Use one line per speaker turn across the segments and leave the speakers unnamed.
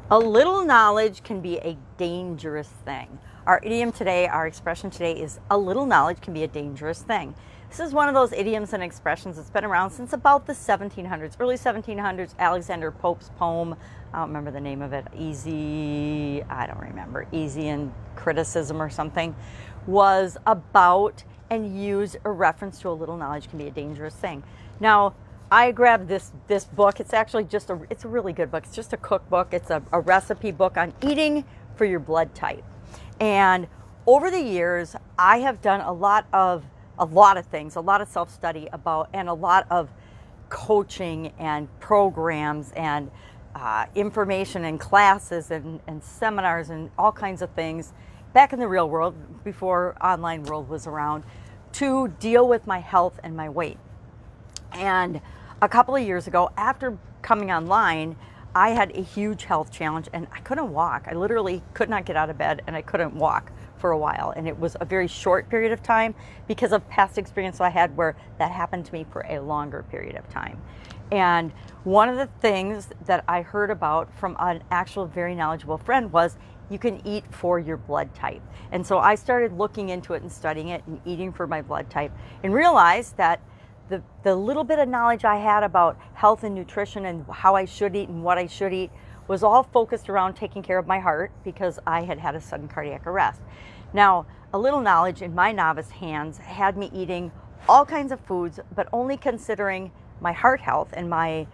A little knowledge can be a dangerous thing. Our idiom today, our expression today is a little knowledge can be a dangerous thing. This is one of those idioms and expressions that's been around since about the 1700s, early 1700s. Alexander Pope's poem, I don't remember the name of it, Easy in Criticism or something, was about and used a reference to a little knowledge can be a dangerous thing. Now, I grabbed this book. It's actually it's a really good book. It's just a cookbook. It's a recipe book on eating for your blood type. And over the years, I have done a lot of things, a lot of self-study about, and a lot of coaching and programs and information and classes and seminars and all kinds of things back in the real world before online world was around to deal with my health and my weight. And a couple of years ago, after coming online, I had a huge health challenge and I couldn't walk. I literally could not get out of bed and I couldn't walk for a while. And it was a very short period of time because of past experience I had where that happened to me for a longer period of time. And one of the things that I heard about from an actual very knowledgeable friend was you can eat for your blood type. And so I started looking into it and studying it and eating for my blood type and realized that the little bit of knowledge I had about health and nutrition and how I should eat and what I should eat was all focused around taking care of my heart because I had had a sudden cardiac arrest. Now, a little knowledge in my novice hands had me eating all kinds of foods, but only considering my heart health and my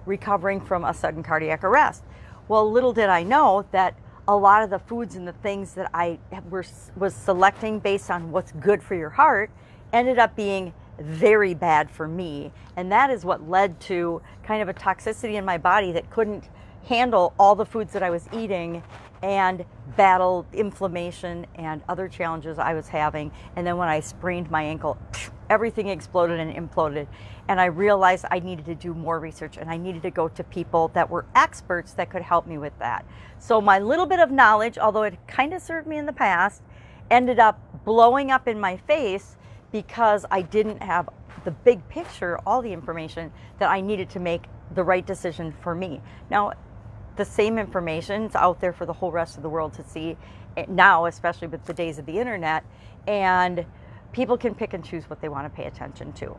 recovering from a sudden cardiac arrest. Well, little did I know that a lot of the foods and the things that I was selecting based on what's good for your heart ended up being very bad for me. And that is what led to kind of a toxicity in my body that couldn't handle all the foods that I was eating and battle inflammation and other challenges I was having. And then when I sprained my ankle, everything exploded and imploded. And I realized I needed to do more research and I needed to go to people that were experts that could help me with that. So my little bit of knowledge, although it kind of served me in the past, ended up blowing up in my face because I didn't have the big picture, all the information that I needed to make the right decision for me. Now, the same information is out there for the whole rest of the world to see now, especially with the days of the internet, and people can pick and choose what they want to pay attention to.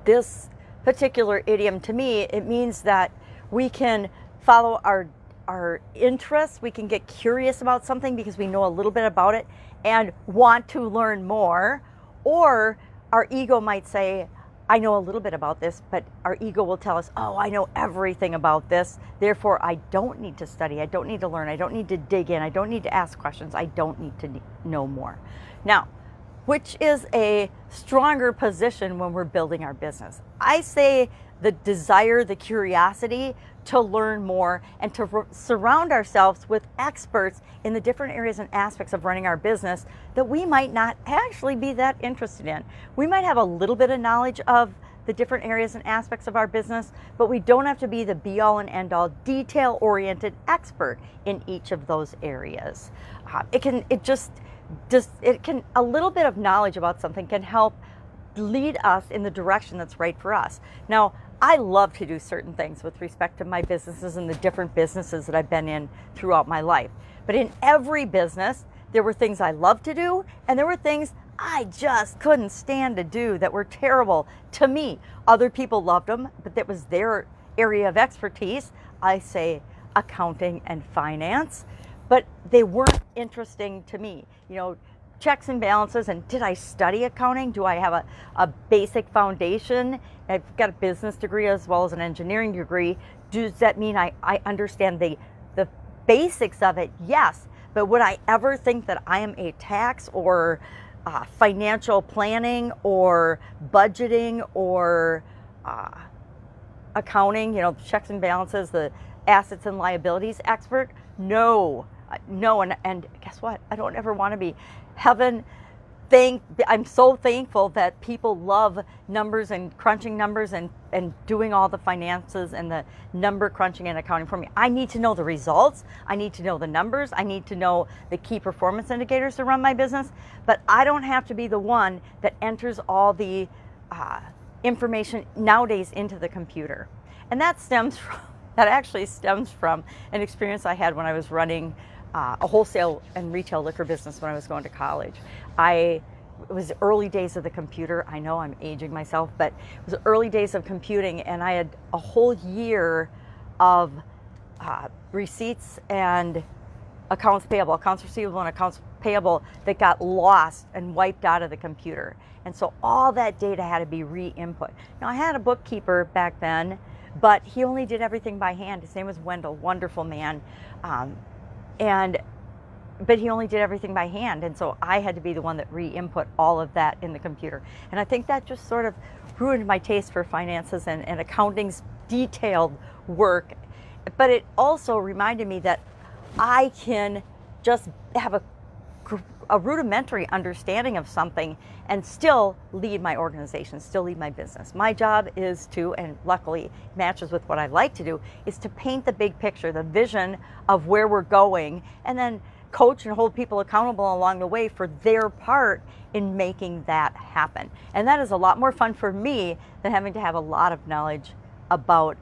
This particular idiom, to me, it means that we can follow our interests, we can get curious about something because we know a little bit about it and want to learn more, or our ego might say, I know a little bit about this, but our ego will tell us, oh, I know everything about this, therefore I don't need to study, I don't need to learn, I don't need to dig in, I don't need to ask questions, I don't need to know more. Now, which is a stronger position when we're building our business? I say the desire, the curiosity to learn more and to surround ourselves with experts in the different areas and aspects of running our business that we might not actually be that interested in. We might have a little bit of knowledge of the different areas and aspects of our business, but we don't have to be the be-all and end-all, detail-oriented expert in each of those areas. A little bit of knowledge about something can help lead us in the direction that's right for us. Now, I love to do certain things with respect to my businesses and the different businesses that I've been in throughout my life. But in every business, there were things I loved to do, and there were things I just couldn't stand to do that were terrible to me. Other people loved them, but that was their area of expertise. I say accounting and finance, but they weren't interesting to me. You know, checks and balances, and did I study accounting? Do I have a basic foundation? I've got a business degree as well as an engineering degree. Does that mean I understand the basics of it? Yes, but would I ever think that I am a tax or financial planning or budgeting or accounting, checks and balances, the assets and liabilities expert? No, and guess what? I don't ever want to be. I'm so thankful that people love numbers and crunching numbers and doing all the finances and the number crunching and accounting for me. I need to know the results. I need to know the numbers. I need to know the key performance indicators to run my business. But I don't have to be the one that enters all the information nowadays into the computer. And that stems from That actually stems from an experience I had when I was running a wholesale and retail liquor business when I was going to college. It was early days of the computer. I know I'm aging myself, but it was early days of computing, and I had a whole year of receipts and accounts payable, accounts receivable, and accounts payable that got lost and wiped out of the computer. And so all that data had to be re-input. Now, I had a bookkeeper back then, but he only did everything by hand. His name was Wendell, wonderful man. But he only did everything by hand. And so I had to be the one that re-input all of that in the computer. And I think that just sort of ruined my taste for finances and accounting's detailed work. But it also reminded me that I can just have a rudimentary understanding of something and still lead my organization, still lead my business. My job is to, and luckily matches with what I like to do, is to paint the big picture, the vision of where we're going, and then coach and hold people accountable along the way for their part in making that happen. And that is a lot more fun for me than having to have a lot of knowledge about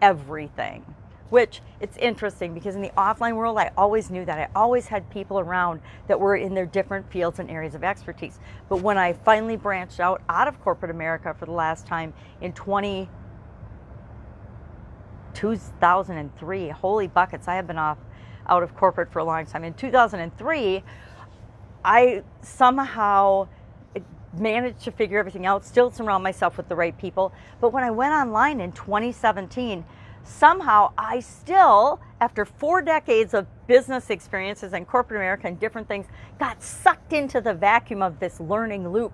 everything. Which, it's interesting because in the offline world, I always knew that. I always had people around that were in their different fields and areas of expertise. But when I finally branched out of corporate America for the last time in 2003, holy buckets, I have been out of corporate for a long time. In 2003, I somehow managed to figure everything out, still surround myself with the right people. But when I went online in 2017, somehow I still, after 4 decades of business experiences in corporate America and different things, got sucked into the vacuum of this learning loop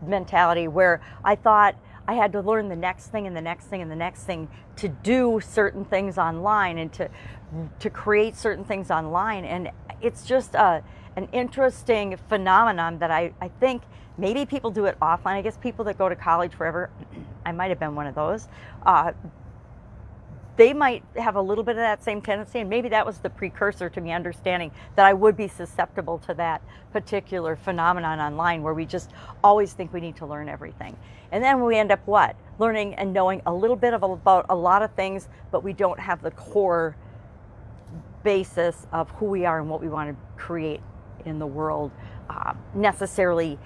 mentality where I thought I had to learn the next thing and the next thing and the next thing to do certain things online and to create certain things online. And it's just an interesting phenomenon that I think maybe people do it offline. I guess people that go to college forever, I might have been one of those, they might have a little bit of that same tendency, and maybe that was the precursor to me understanding that I would be susceptible to that particular phenomenon online where we just always think we need to learn everything. And then we end up what? Learning and knowing a little bit about a lot of things, but we don't have the core basis of who we are and what we want to create in the world necessarily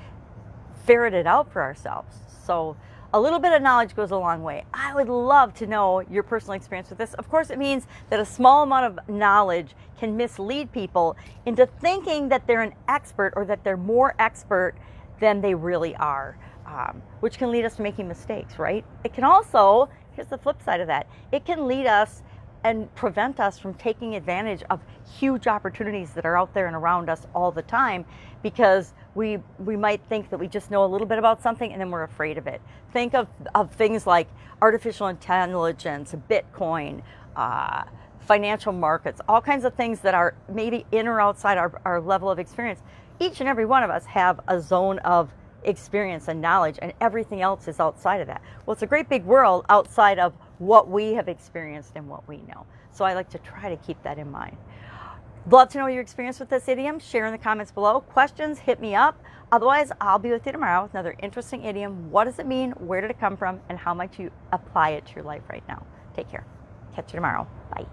ferreted out for ourselves. So a little bit of knowledge goes a long way. I would love to know your personal experience with this. Of course, it means that a small amount of knowledge can mislead people into thinking that they're an expert or that they're more expert than they really are, which can lead us to making mistakes, right? It can also, here's the flip side of that, it can lead us and prevent us from taking advantage of huge opportunities that are out there and around us all the time, because we might think that we just know a little bit about something and then we're afraid of it. Think of things like artificial intelligence, Bitcoin, financial markets, all kinds of things that are maybe in or outside our level of experience. Each and every one of us have a zone of experience and knowledge, and everything else is outside of that. Well, it's a great big world outside of what we have experienced and what we know. So I like to try to keep that in mind. Love to know your experience with this idiom. Share in the comments below. Questions, hit me up. Otherwise, I'll be with you tomorrow with another interesting idiom. What does it mean? Where did it come from? And how might you apply it to your life right now? Take care. Catch you tomorrow. Bye.